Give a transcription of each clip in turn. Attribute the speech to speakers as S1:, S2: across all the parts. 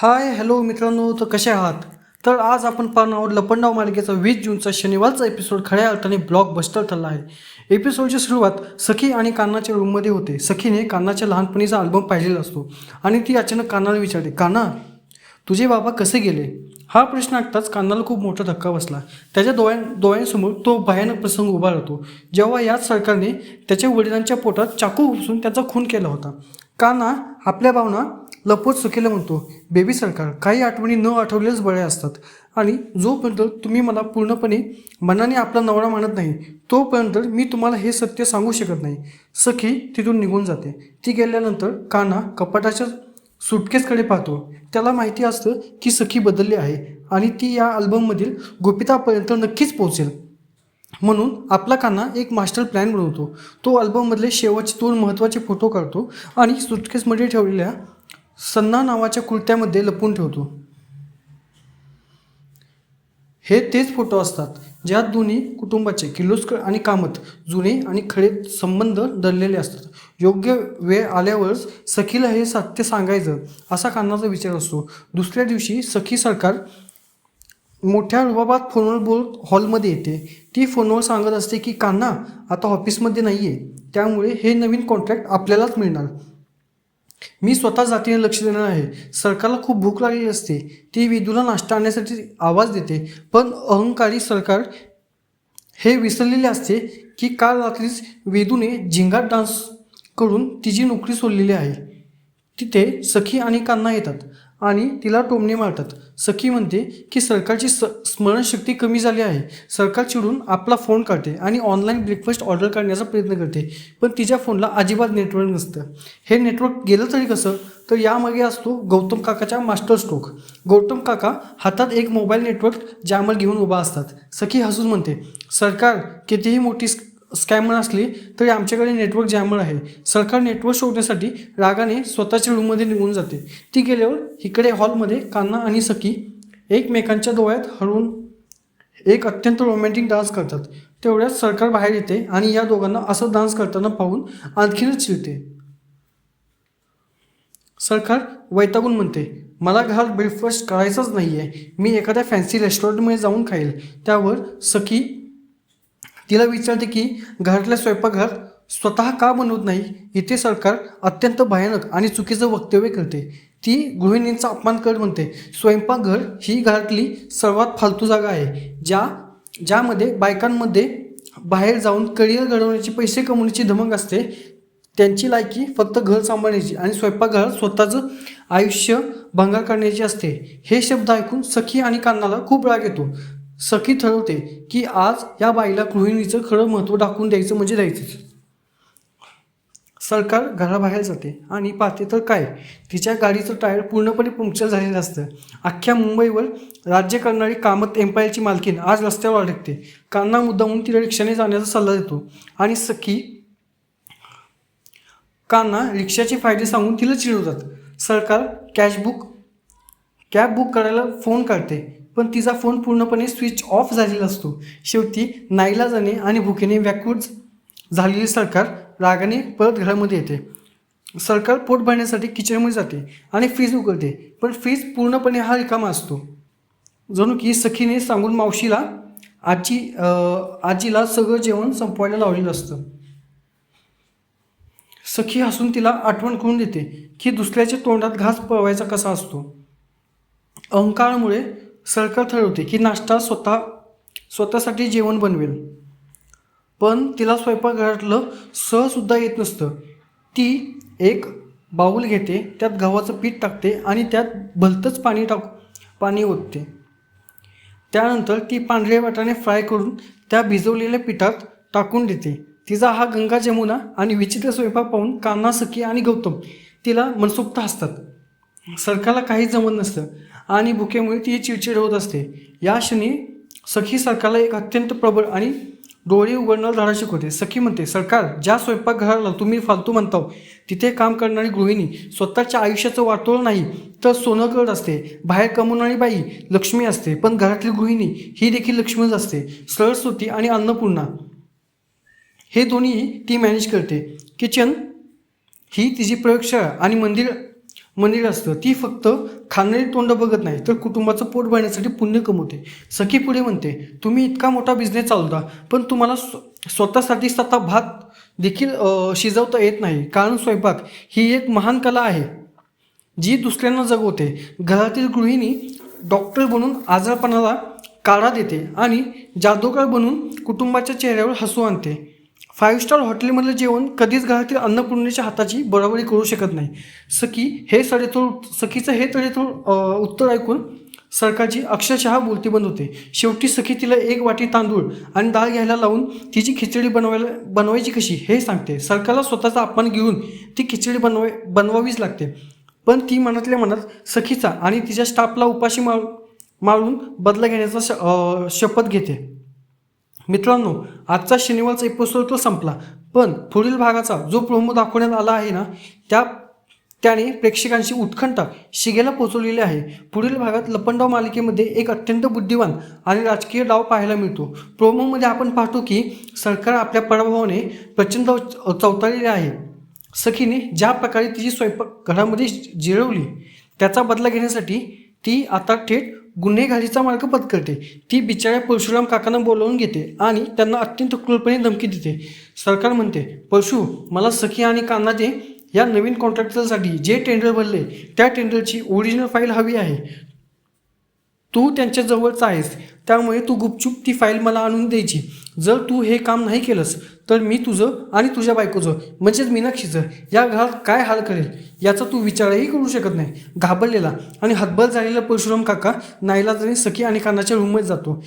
S1: Hi hello मित्रांनो, तर कसे आहात? तर आज आपण पाहणार आहोत लपंडाव मालिकेचा 20 जूनचा शनिवारचा एपिसोड खऱ्या अर्थाने ब्लॉकबस्टर ठरला आहे. एपिसोडची सुरुवात सखी आणि कान्हाच्या रूममध्ये होते. सखीने कान्हाच्या लहानपणीचा अल्बम पाहिलेला असतो आणि ती अचानक कान्हाला विचारते, कान्हा, तुझे बाबा कसे गेले? हा प्रश्न ऐकताच कान्हाला खूप मोठा धक्का बसला. त्याच्या डोळ्यांसमोर तो भयानक प्रसंग उभा राहतो, जेव्हा याच सरकारने त्याच्या वडिलांच्या पोटात चाकू घुसून त्याचा खून केला होता. कान्हा आपल्या भावना लपवत सखीला म्हणतो, बेबी सरकार, काही आठवणी न आठवलेच बळ्या असतात आणि जोपर्यंत तुम्ही मला पूर्णपणे मनाने आपला नवरा मानत नाही तोपर्यंत मी तुम्हाला हे सत्य सांगू शकत नाही. सखी तिथून निघून जाते. ती गेल्यानंतर कान्हा कपाटाच्या सुटकेसकडे पाहतो. त्याला माहिती असतं की सखी बदलली आहे आणि ती या अल्बममधील गुपितापर्यंत नक्कीच पोहोचेल. म्हणून आपला कान्हा एक मास्टर प्लॅन बनवतो. तो अल्बममधले शेवटचे 2 महत्त्वाचे फोटो काढतो आणि सुटकेसमध्ये ठेवलेल्या सन्ना नावाच्या कुर्त्यामध्ये लपवून ठेवतो. हे तेच फोटो असतात ज्यात दोन्ही कुटुंबाचे किर्लोस्कर आणि कामत जुने आणि खरे संबंध दडलेले असतात. योग्य वेळ आल्यावरच सखीला हे सत्य सांगायचं असा कान्हाचा विचार असतो. दुसऱ्या दिवशी सखी सरकार मोठ्या रुबाबात फोनवर बोलत हॉलमध्ये येते. ती फोनवर सांगत असते की कान्हा आता ऑफिसमध्ये नाही आहे, त्यामुळे हे नवीन कॉन्ट्रॅक्ट आपल्यालाच मिळणार. मी स्वतः जातीने लक्ष देणार आहे. सरकारला खूप भूक लागलेली असते. ती विदूला नाश्ता आणण्यासाठी आवाज देते, पण अहंकारी सरकार हे विसरलेले असते की काल रात्रीच वेदूने झिंगाट डान्स करून तिची नोकरी सोडलेली आहे. तिथे सखी आणि कान्हा येतात आणि तिला टोमणे मारतात. सखी म्हणते की सरकारची स्मरणशक्ती कमी झाली आहे. सरकार चिडून आपला फोन काढते आणि ऑनलाईन ब्रेकफास्ट ऑर्डर करण्याचा प्रयत्न करते, पण तिच्या फोनला अजिबात नेटवर्क नसतं. हे नेटवर्क गेलं तरी कसं, तर यामागे असतो गौतम काकाच्या मास्टर स्ट्रोक. गौतम काका हातात एक मोबाईल नेटवर्क जॅमर घेऊन उभा असतात. सखी हसून म्हणते, सरकार कितीही मोठी स्कॅमर असली तरी आमच्याकडे नेटवर्क जॅमर आहे. सरकार नेटवर्क शोधण्यासाठी रागाने स्वतःच्या रूममध्ये निघून जाते. ती गेल्यावर इकडे हॉलमध्ये कान्हा आणि सखी एकमेकांच्या डोळ्यात हरवून एक अत्यंत रोमॅन्टिक डान्स करतात. तेवढ्यात सरकार बाहेर येते आणि या दोघांना असं डान्स करताना पाहून आणखीनच चिडते. सरकार वैतागून म्हणते, मला घरात ब्रेकफास्ट करायचाच नाही आहे, मी एखाद्या फॅन्सी रेस्टॉरंटमध्ये जाऊन खाईल. त्यावर सखी तिला विचारते की घरातल्या स्वयंपाकघर स्वतः का बनवत नाही. इथे सरकार अत्यंत भयानक आणि चुकीचं वक्तव्य करते. ती गृहिणींचा अपमान करत म्हणते, स्वयंपाकघर ही घरातली सर्वात फालतू जागा आहे, ज्यामध्ये बायकांमध्ये बाहेर जाऊन करिअर घडवण्याची, पैसे कमवण्याची धमक असते. त्यांची लायकी फक्त घर सांभाळण्याची आणि स्वयंपाकघरात स्वतःचं आयुष्य भंगार करण्याची असते. हे शब्द ऐकून सखी आणि कान्हाला खूप राग येतो. सखी ठरवते की आज या बाईला गृहिणीचं खरं महत्त्व दाखवून द्यायचं म्हणजे द्यायचंच. सरकार घराबाहेर जाते आणि पाहते तर काय, तिच्या गाडीचं टायर पूर्णपणे पंक्चर झालेलं असतं. अख्ख्या मुंबईवर राज्य करणारी कामत एम्पायरची मालकीन आज रस्त्यावर अडकते. कान्हा मुद्दामून तिला रिक्षाने जाण्याचा सल्ला देतो आणि सखी कान्हा रिक्षाचे फायदे सांगून तिला चिडवतात. सरकार कॅब बुक करायला फोन काढते, पण तिचा फोन पूर्णपणे स्विच ऑफ झालेला असतो. शेवटी नाईलाजाने आणि भुकेने व्याकुळ झालेली सरकार रागाने परत घरामध्ये येते. सरकार पोट भरण्यासाठी किचनमध्ये जाते आणि फ्रीज उघडते, पण फ्रीज पूर्णपणे हा रिकामा असतो. जणू की सखीने सांगून मावशीला आजीला सगळं जेवण संपवायला लावलेलं असतं. सखी हसून तिला आठवण करून देते की दुसऱ्याच्या तोंडात घास पळवायचा कसा असतो. अहंकारामुळे सरकार ठरवते की नाश्ता स्वतःसाठी जेवण बनवेल, पण तिला स्वयंपाकघरातलं सहसुद्धा येत नसतं. ती एक बाऊल घेते, त्यात गव्हाचं पीठ टाकते आणि त्यात भलतंच पाणी ओतते. त्यानंतर ती पांढरे वाटाणे फ्राय करून त्या भिजवलेल्या पिठात टाकून देते. तिचा हा गंगा जमुना आणि विचित्र स्वयंपाक पाहून कान्हा, सखी आणि गौतम तिला मनसोक्त हसतात. सरकारला काहीच जमत नसतं आणि भुकेमुळे ती चिडचिड होत असते. या क्षणी सखी सरकारला एक अत्यंत प्रबळ आणि डोळे उघडणारा धडा शिकवते. सखी म्हणते, सरकार, ज्या स्वयंपाकघराला तुम्ही फालतू म्हणता तिथे काम करणारी गृहिणी स्वतःच्या आयुष्याचं वाटोळं नाही तर सोनं करत असते. बाहेर कमवणारी बाई लक्ष्मी असते, पण घरातली गृहिणी ही देखील लक्ष्मीच असते. सरस्वती आणि अन्नपूर्णा हे दोन्ही ती मॅनेज करते. किचन ही तिची प्रयोगशाळा आणि मंदिर असतं, ती फक्त खाणारी तोंड बघत नाही तर कुटुंबाचं पोट भरण्यासाठी पुण्य कमवते. सखी पुढे म्हणते, तुम्ही इतका मोठा बिझनेस चालवता पण तुम्हाला स्वतःसाठी स्वतः भात देखील शिजवता येत नाही. कारण स्वयंपाक ही एक महान कला आहे जी दुसऱ्यांना जगवते. घरातील गृहिणी डॉक्टर बनून आजारपणाला काढा देते आणि जादूगर बनून कुटुंबाच्या चेहऱ्यावर हसू आणते. 5 स्टार हॉटेलमधलं जेवण कधीच घरातील अन्नपूर्णेच्या हाताची बरोबरी करू शकत नाही. सखीचं हे तडेतोड उत्तर ऐकून सरकारची अक्षरशः बोलती बंद होते. शेवटी सखी तिला 1 वाटी तांदूळ आणि डाळ घ्यायला लावून तिची खिचडी बनवायची कशी हे सांगते. सरकारला स्वतःचा अपमान घेऊन ती खिचडी बनवावीच लागते. पण ती मनातल्या मनात सखीचा आणि तिच्या स्टाफला उपाशी मारून बदला घेण्याचा शपथ घेते. मित्रांनो, आजचा शनिवारचा एपिसोड तो संपला, पण पुढील भागाचा जो प्रोमो दाखवण्यात आला आहे ना, त्याने प्रेक्षकांची उत्कंठा शिगेला पोहोचवलेली आहे. पुढील भागात लपंडाव मालिकेमध्ये एक अत्यंत बुद्धिवान आणि राजकीय डाव पाहायला मिळतो. प्रोमोमध्ये आपण पाहतो की सरकार आपल्या पराभवाने प्रचंड चवताळलेले आहे. सखीने ज्या प्रकारे तिची स्वयंपाक घरामध्ये जिरवली त्याचा बदला घेण्यासाठी ती आता थेट गुन्हेगारीचा मार्ग पत्करते. ती बिचाऱ्या परशुराम काकांना बोलावून घेते आणि त्यांना अत्यंत क्रूरपणे धमकी देते. सरकार म्हणते, परशु, मला सखी आणि कान्हा दे. या नवीन कॉन्ट्रॅक्टरसाठी जे टेंडर भरले त्या टेंडरची ओरिजिनल फाईल हवी आहे. तू त्यांच्या जवळचा आहेस, त्यामुळे तू गुपचूप ती फाईल मला आणून द्यायची. जर तू हे काम नाही केलंस तर मी तुझं आणि तुझ्या बायकोचं म्हणजेच मीनाक्षीचं या घरात काय हाल करेल याचा तू विचारही करू शकत नाही. घाबरलेला आणि हतबल झालेला परशुराम काका नाईलाजाने सखी आणि कान्हाच्या रूममध्ये जातो.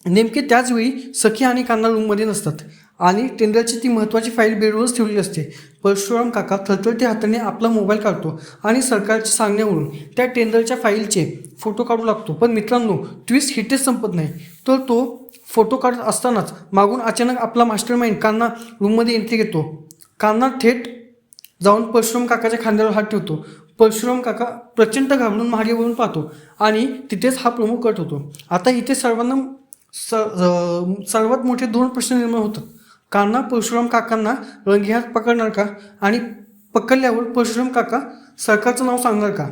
S1: नेमके त्याचवेळी सखी आणि कान्हा रूममध्ये नसतात आणि टेंडरची ती महत्त्वाची फाईल बेडवरच ठेवलेली असते. परशुराम काका थरथरत्या हाताने आपला मोबाईल काढतो आणि सरकारच्या सांगण्यावरून त्या टेंडरच्या फाईलचे फोटो काढू लागतो. पण मित्रांनो, ट्विस्ट हिटेच संपत नाही. तर तो फोटो काढत असतानाच मागून अचानक आपला मास्टरमाइंड कान्हा रूममध्ये एंट्री घेतो. कान्हा थेट जाऊन परशुराम काकाच्या खांद्यावर हात ठेवतो. परशुराम काका प्रचंड घाबरून मागे वळून पाहतो आणि तिथेच हा प्रोमो कट होतो. आता इथे सर्वात मोठे 2 प्रश्न निर्माण होतात. कान्हा परशुराम काकांना रंगेहात पकडणार का आणि पकडल्यावर परशुराम काका सरकारचं नाव सांगणार का,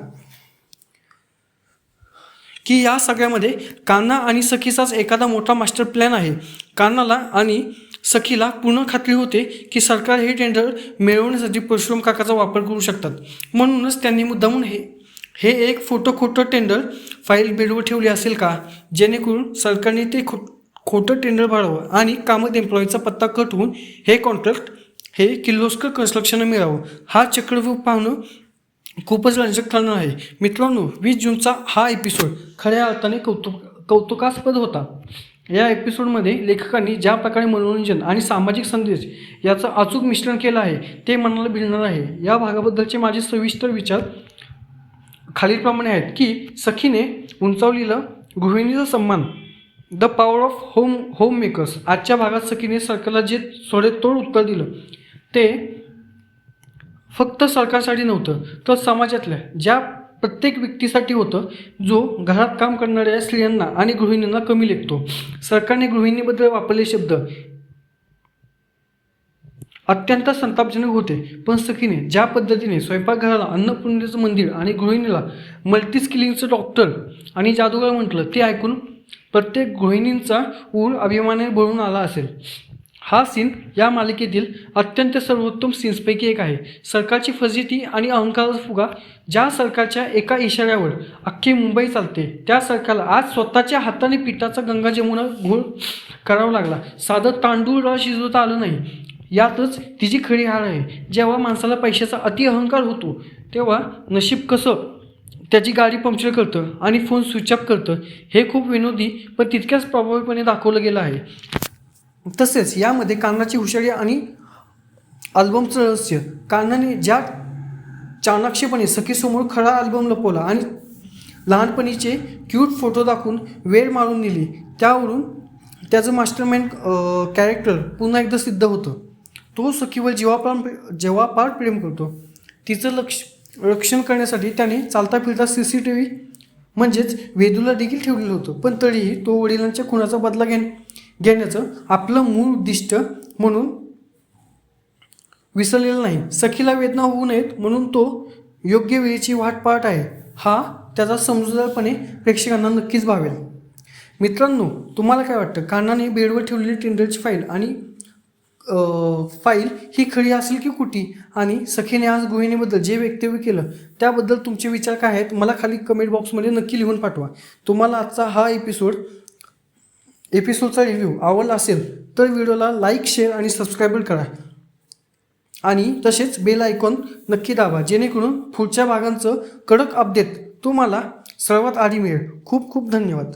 S1: की या सगळ्यामध्ये कान्हा आणि सखीचाच एखादा मोठा मास्टर प्लॅन आहे. कान्हाला आणि सखीला पूर्ण खात्री होते की सरकार हे टेंडर मिळवण्यासाठी परशुराम काकाचा वापर करू शकतात. म्हणूनच त्यांनी मुद्दामून हे एक खोटं टेंडर फाईल बेडवर ठेवली असेल का, जेणेकरून सरकारने ते खोटं टेंडर भरावं आणि कामत एम्प्लॉईचा पत्ता कट होऊन हे कॉन्ट्रॅक्ट हे किर्लोस्कर कन्स्ट्रक्शन मिळावं. हा चक्रव्यूह पाहणं खूपच रंजक ठरणार आहे. मित्रांनो, 20 जूनचा हा एपिसोड खऱ्या अर्थाने कौतुकास्पद होता. या एपिसोडमध्ये लेखकांनी ज्या प्रकारे मनोरंजन आणि सामाजिक संदेश याचं अचूक मिश्रण केलं आहे ते मनाला भिडणार आहे. या भागाबद्दलचे माझे सविस्तर विचार खालीलप्रमाणे आहेत की सखीने उंचावलेला गृहिणीचा सन्मान, the power of home makers. आजच्या भागात सखीने सरकारला जे सडेतोड उत्तर दिलं ते फक्त सरकारसाठी नव्हतं तर समाजातल्या ज्या प्रत्येक व्यक्तीसाठी होतं जो घरात काम करणाऱ्या स्त्रियांना आणि गृहिणींना कमी लेखतो. सरकारने गृहिणीबद्दल वापरलेले शब्द अत्यंत संतापजनक होते, पण सखीने ज्या पद्धतीने स्वयंपाकघराला अन्नपूर्णेचं मंदिर आणि गृहिणीला मल्टीस्किलिंगचं डॉक्टर आणि जादूगर म्हटलं ते ऐकून प्रत्येक गृहिणींचा ऊर अभिमानाने भरून आला असेल. हा सीन या मालिकेतील अत्यंत सर्वोत्तम सीन्सपैकी एक आहे. सरकारची फजिती आणि अहंकाराचा फुगा. ज्या सरकारच्या एका इशाऱ्यावर अख्खी मुंबई चालते त्या सरकारला आज स्वतःच्या हाताने पिठाचा गंगा जमुना घोळ करावा लागला. साधं तांदूळ रवा शिजवता आलं नाही. यातच तिची खरी हार आहे. जेव्हा माणसाला पैशाचा अति अहंकार होतो तेव्हा नशीब कसं त्याची गाडी पंक्चर करतं आणि फोन स्विच ऑफ करतं हे खूप विनोदी पण तितक्याच प्रभावीपणे दाखवलं गेलं आहे. तसेच यामध्ये कान्हाची हुशारी आणि अल्बमचं रहस्य. कान्हाने ज्या चाणाक्षपणे सखीसमोर खरा अल्बम लपवला आणि लहानपणीचे क्यूट फोटो दाखवून वेळ मारून नेली, त्यावरून त्याचं मास्टरमाइंड कॅरेक्टर पुन्हा एकदा सिद्ध होतं. तो सखीवर जेव्हापार प्रेम करतो. तिचं रक्षण करण्यासाठी त्याने चालता फिरता CCTV म्हणजेच वेदूला देखील ठेवलेलं होतं, पण तरीही तो वडिलांच्या खुनाचा बदला घेण्याचं आपलं मूळ उद्दिष्ट म्हणून विसरलेलं नाही. सखीला वेदना होऊ नयेत म्हणून तो योग्य वेळेची वाट पाहत आहे हा त्याचा समजूतदारपणे प्रेक्षकांना नक्कीच भावेल. मित्रांनो, तुम्हाला काय वाटतं? कान्हाने बेडवर ठेवलेली टेंडरची फाईल ही खरी असेल की खोटी? आणि सखीने आज गृहिणीबद्दल जे वक्तव्य केलं त्याबद्दल तुमचे विचार काय आहेत मला खाली कमेंट बॉक्समध्ये नक्की लिहून पाठवा. तुम्हाला आजचा हा एपिसोडचा रिव्ह्यू आवडला असेल तर व्हिडिओला लाईक, शेअर आणि सबस्क्राईब करा आणि तसेच बेल आयकॉन नक्की दाबा जेणेकरून पुढच्या भागांचं कडक अपडेट तुम्हाला सर्वात आधी मिळेल. खूप खूप धन्यवाद.